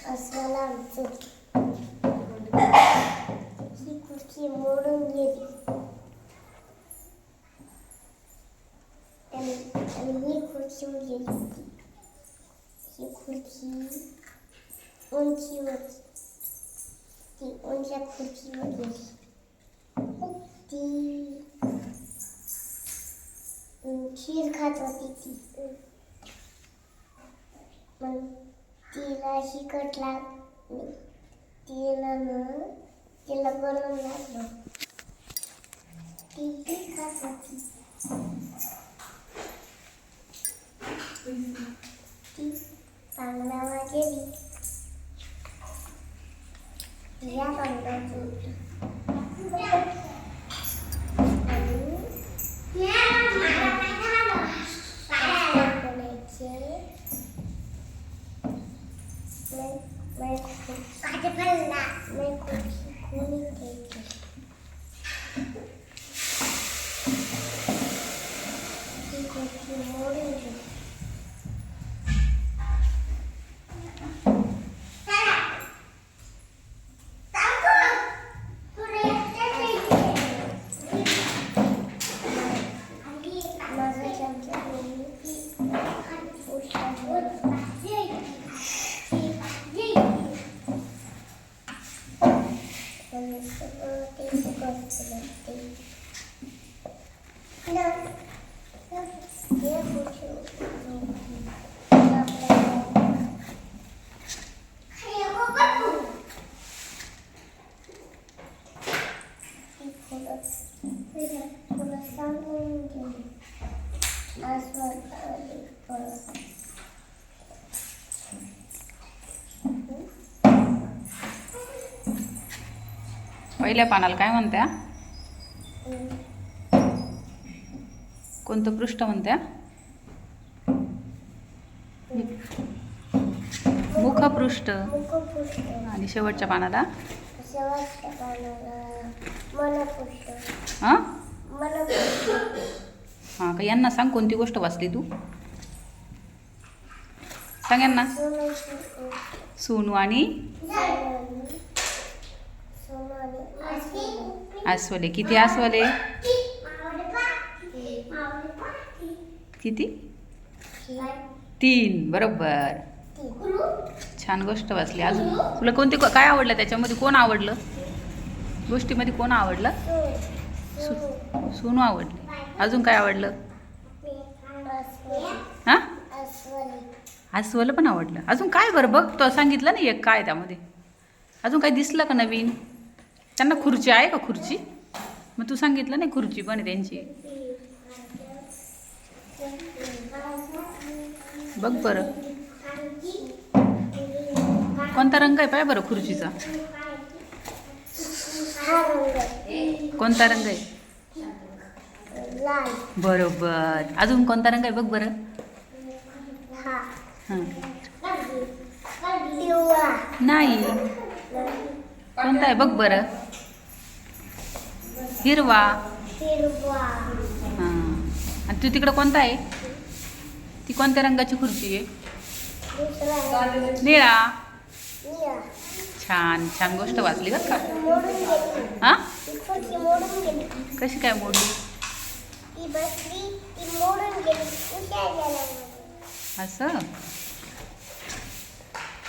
अस्वला ही खुर्ची मोडून गेली आणि ही खुर्ची गेली. ही खुर्ची उंचीवर ती उंच्या खुर्चीवर गेली. ती खीर खात होती. ती मग तिला हिकट लागली. तिला गरम लागलं. ती खीर खात होती. ती पांगणावर गेली. या पांगणाची पहिल्या पानाला काय म्हणत्या? कोणतं पृष्ठ म्हणत्या? मुखपृष्ठ. आणि शेवटच्या पानाला हां हां का? यांना सांग कोणती गोष्ट वाचली तू? सांग यांना. सोनू आणि अस्वले. किती अस्वले? किती? 3. बरोबर. छान गोष्ट वाचली. अजून तुला कोणती काय आवडलं त्याच्यामध्ये? कोण आवडलं? गोष्टीमध्ये कोण आवडलं? सोनू आवडली. अजून काय आवडलं? हां अस्वल पण आवडलं. अजून काय बरं बघ, तो सांगितलं ना एक काय त्यामध्ये? अजून काय दिसलं का नवीन? त्यांना खुर्ची आहे का? खुर्ची मग तू सांगितलं नाही खुर्ची पण आहे त्यांची. बघ बरं कोणता रंग आहे? पाय बरं खुर्चीचा कोणता रंग आहे? बरोबर. अजून कोणता रंग आहे बघ बरं? हां नाही. कोणता आहे बघ बरं? हिरवा. हां. आणि तू तिकडं कोणता आहे? ती कोणत्या रंगाची खुर्ची आहे? निळा. छान छान गोष्ट वाचली बरं का. हां कशी काय मोडली? असं